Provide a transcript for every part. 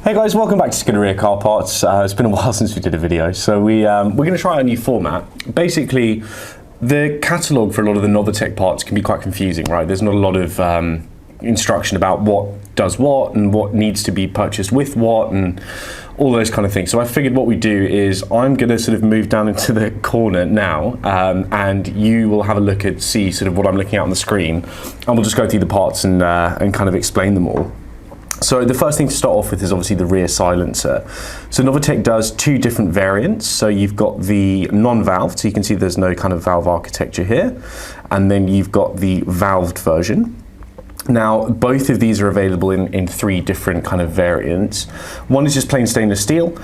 Hey guys, welcome back to Skinner Car Parts. It's been a while since we did a video, so we're going to try a new format. Basically, the catalogue for a lot of the Novitec parts can be quite confusing, right? There's not a lot of instruction about what does what and what needs to be purchased with what and all those kind of things. So I figured what we do is I'm going to sort of move down into the corner now, and you will have a look at see sort of what I'm looking at on the screen, and we'll just go through the parts and kind of explain them all. So the first thing to start off with is obviously the rear silencer. So Novitec does two different variants. So you've got the non-valved, so you can see there's no kind of valve architecture here, and then you've got the valved version. Now, both of these are available in three different kind of variants. One is just plain stainless steel.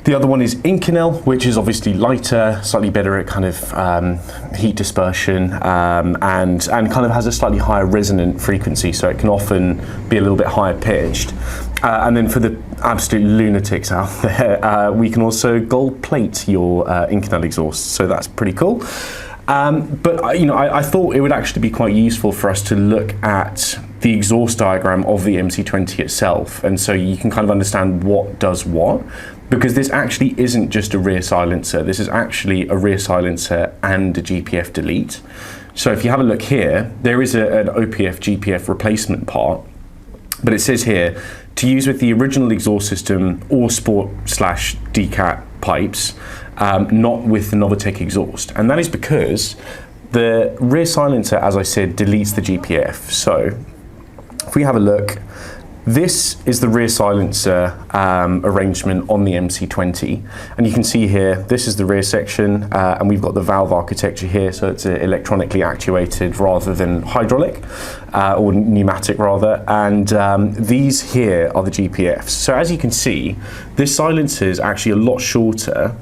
The other one is Inconel, which is obviously lighter, slightly better at kind of heat dispersion, and kind of has a slightly higher resonant frequency, so it can often be a little bit higher pitched. And then for the absolute lunatics out there, we can also gold plate your Inconel exhaust, so that's pretty cool. But you know, I thought it would actually be quite useful for us to look at the exhaust diagram of the MC20 itself, and so you can kind of understand what does what, because this actually isn't just a rear silencer. This is actually a rear silencer and a GPF delete. So if you have a look here, there is an OPF GPF replacement part, but it says here to use with the original exhaust system or sport/decat pipes, not with the Novitec exhaust. And that is because the rear silencer, as I said, deletes the GPF. So if we have a look, this is the rear silencer arrangement on the MC20. And you can see here, this is the rear section, and we've got the valve architecture here. So it's electronically actuated rather than hydraulic, or pneumatic rather. And these here are the GPFs. So as you can see, this silencer is actually a lot shorter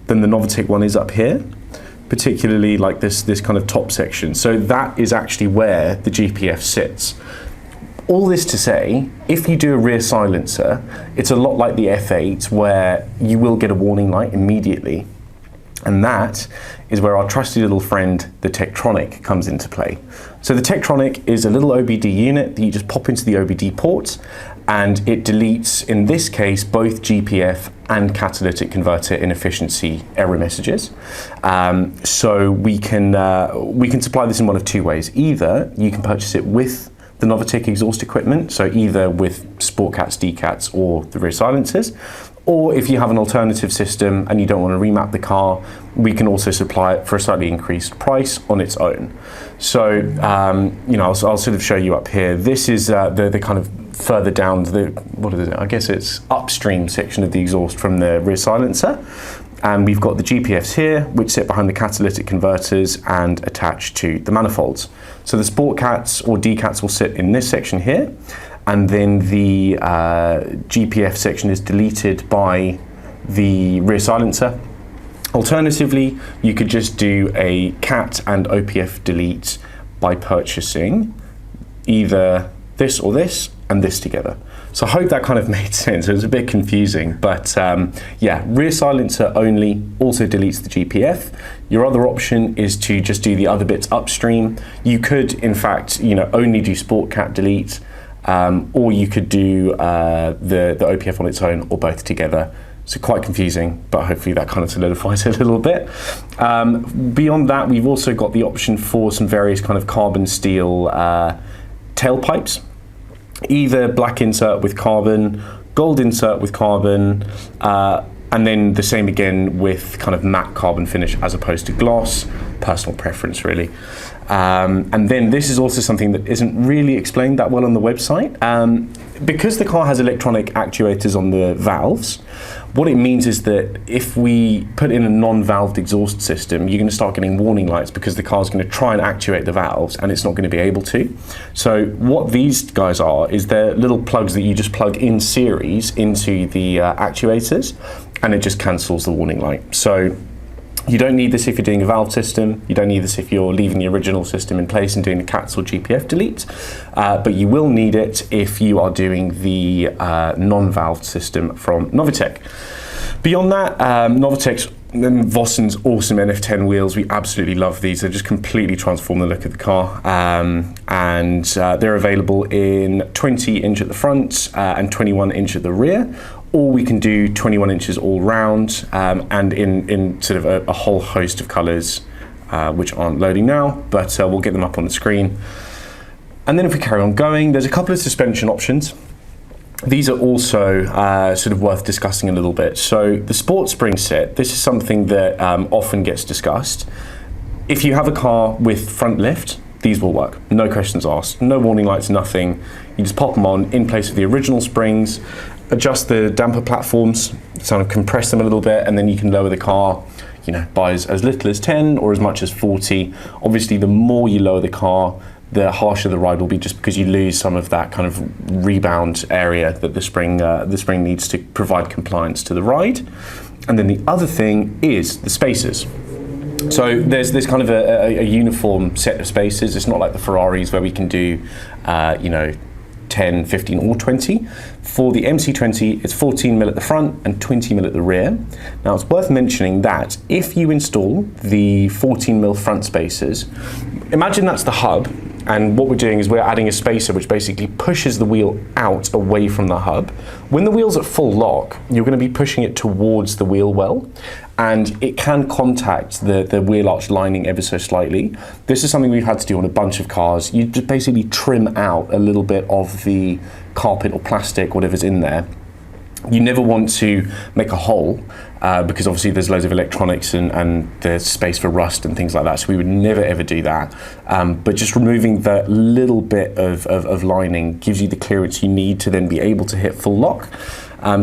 than the Novitec one is up here, particularly like this kind of top section. So that is actually where the GPF sits. All this to say, if you do a rear silencer, it's a lot like the F8 where you will get a warning light immediately. And that is where our trusty little friend, the Tektronix, comes into play. So the Tektronix is a little OBD unit that you just pop into the OBD port, and it deletes, in this case, both GPF and catalytic converter inefficiency error messages. So we can supply this in one of two ways. Either you can purchase it with the Novitec exhaust equipment, so either with sport cats, decats, or the rear silencers, or if you have an alternative system and you don't want to remap the car, we can also supply it for a slightly increased price on its own. So, you know, I'll sort of show you up here. This is the kind of further down what is it? I guess it's upstream section of the exhaust from the rear silencer. And we've got the GPFs here, which sit behind the catalytic converters and attached to the manifolds. So the sport cats or decats will sit in this section here, and then the GPF section is deleted by the rear silencer. Alternatively, you could just do a cat and OPF delete by purchasing either this or this and this together. So I hope that kind of made sense. It was a bit confusing, but yeah, rear silencer only, also deletes the GPF. Your other option is to just do the other bits upstream. You could, in fact, you know, only do sport cat delete, or you could do the OPF on its own, or both together. So quite confusing, but hopefully that kind of solidifies it a little bit. Beyond that, we've also got the option for some various kind of carbon steel tailpipes. Either black insert with carbon, gold insert with carbon, and then the same again with kind of matte carbon finish as opposed to gloss. Personal preference, really. And then this is also something that isn't really explained that well on the website. Because the car has electronic actuators on the valves, what it means is that if we put in a non-valved exhaust system, you're going to start getting warning lights because the car's going to try and actuate the valves and it's not going to be able to. So what these guys are is they're little plugs that you just plug in series into the actuators, and it just cancels the warning light. So you don't need this if you're doing a valve system. You don't need this if you're leaving the original system in place and doing the CATs or GPF delete. But you will need it if you are doing the non-valved system from Novitec. Beyond that, Novitec's and Vossen's awesome NF10 wheels, we absolutely love these. They just completely transform the look of the car. And they're available in 20 inch at the front and 21 inch at the rear or we can do 21 inches all round, and in sort of a whole host of colors, which aren't loading now, but we'll get them up on the screen. And then if we carry on going, there's a couple of suspension options. These are also sort of worth discussing a little bit. So the sport spring set, this is something that often gets discussed. If you have a car with front lift, these will work, no questions asked, no warning lights, nothing. You just pop them on in place of the original springs, adjust the damper platforms, sort of compress them a little bit, and then you can lower the car, you know, by as little as 10 or as much as 40. Obviously, the more you lower the car, the harsher the ride will be, just because you lose some of that kind of rebound area that the spring needs to provide compliance to the ride. And then the other thing is the spacers. So there's kind of a uniform set of spacers. It's not like the Ferraris where we can do, you know, 10, 15 or 20. For the MC20, it's 14 mil at the front and 20 mil at the rear. Now it's worth mentioning that if you install the 14 mil front spacers, imagine that's the hub, and what we're doing is we're adding a spacer which basically pushes the wheel out away from the hub. When the wheel's at full lock, you're going to be pushing it towards the wheel well, and it can contact the wheel arch lining ever so slightly. This is something we've had to do on a bunch of cars. You just basically trim out a little bit of the carpet or plastic, whatever's in there. You never want to make a hole, because obviously there's loads of electronics and there's space for rust and things like that, so we would never ever do that. But just removing that little bit of lining gives you the clearance you need to then be able to hit full lock.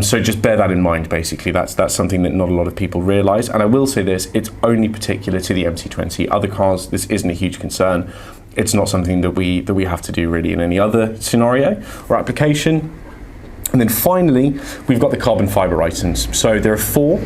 So just bear that in mind, basically. That's something that not a lot of people realise. And I will say this, it's only particular to the MC20. Other cars, this isn't a huge concern. It's not something that we have to do really in any other scenario or application. And then finally, we've got the carbon fibre items. So there are 4.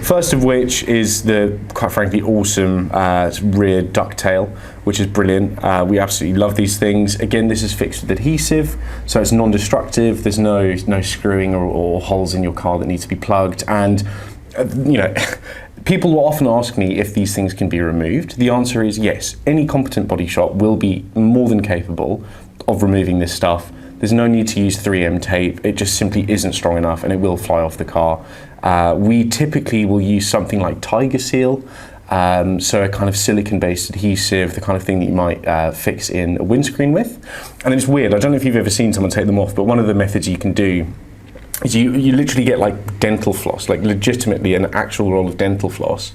First of which is the, quite frankly, awesome rear ducktail, which is brilliant. We absolutely love these things. Again, this is fixed with adhesive, so it's non-destructive. There's no screwing or holes in your car that need to be plugged. And you know, people will often ask me if these things can be removed. The answer is yes. Any competent body shop will be more than capable of removing this stuff. There's no need to use 3M tape. It just simply isn't strong enough and it will fly off the car. We typically will use something like Tiger Seal, so a kind of silicon-based adhesive, the kind of thing that you might fix in a windscreen with. And it's weird, I don't know if you've ever seen someone take them off, but one of the methods you can do is you literally get like dental floss, like legitimately an actual roll of dental floss.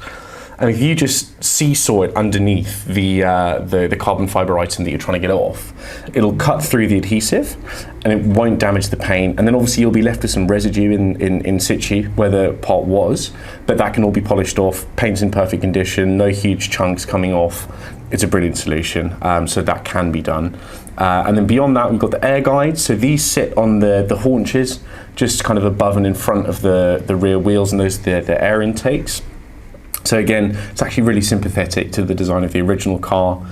And if you just seesaw it underneath the carbon fibre item that you're trying to get off, it'll cut through the adhesive and it won't damage the paint. And then obviously you'll be left with some residue in situ where the part was, but that can all be polished off. Paint's in perfect condition, no huge chunks coming off. It's a brilliant solution, so that can be done. And then beyond that, we've got the air guides. So these sit on the haunches, just kind of above and in front of the rear wheels, and those are the air intakes. So again, it's actually really sympathetic to the design of the original car.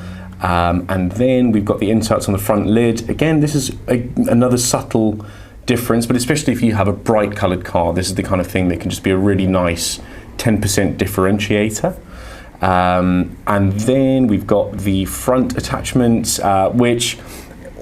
And then we've got the inserts on the front lid. Again, this is another subtle difference, but especially if you have a bright colored car, this is the kind of thing that can just be a really nice 10% differentiator. And then we've got the front attachments, which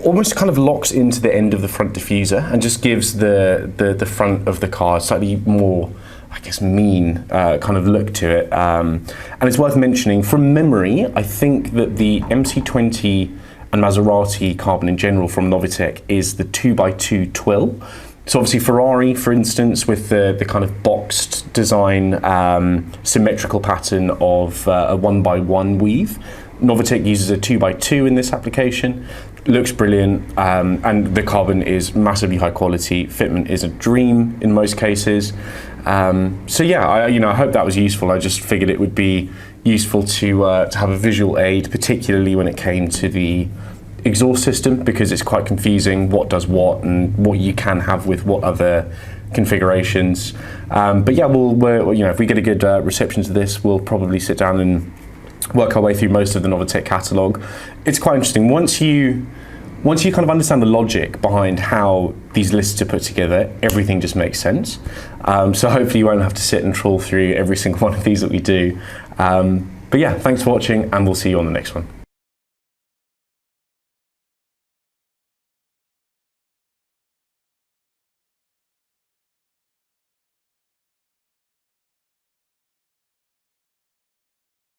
almost kind of locks into the end of the front diffuser and just gives the front of the car a slightly more, I guess, mean kind of look to it. And it's worth mentioning, from memory, I think that the MC20 and Maserati carbon in general from Novitec is the 2x2 twill. So obviously Ferrari, for instance, with the kind of boxed design, symmetrical pattern of a 1x1 weave. Novitec uses a 2x2 in this application. Looks brilliant, and the carbon is massively high quality. Fitment is a dream in most cases. So yeah, I hope that was useful. I just figured it would be useful to have a visual aid, particularly when it came to the exhaust system, because it's quite confusing what does what and what you can have with what other configurations. But yeah, if we get a good reception to this, we'll probably sit down and work our way through most of the Novitec catalogue. It's quite interesting. Once you kind of understand the logic behind how these lists are put together, everything just makes sense. So hopefully you won't have to sit and trawl through every single one of these that we do. But yeah, thanks for watching, and we'll see you on the next one.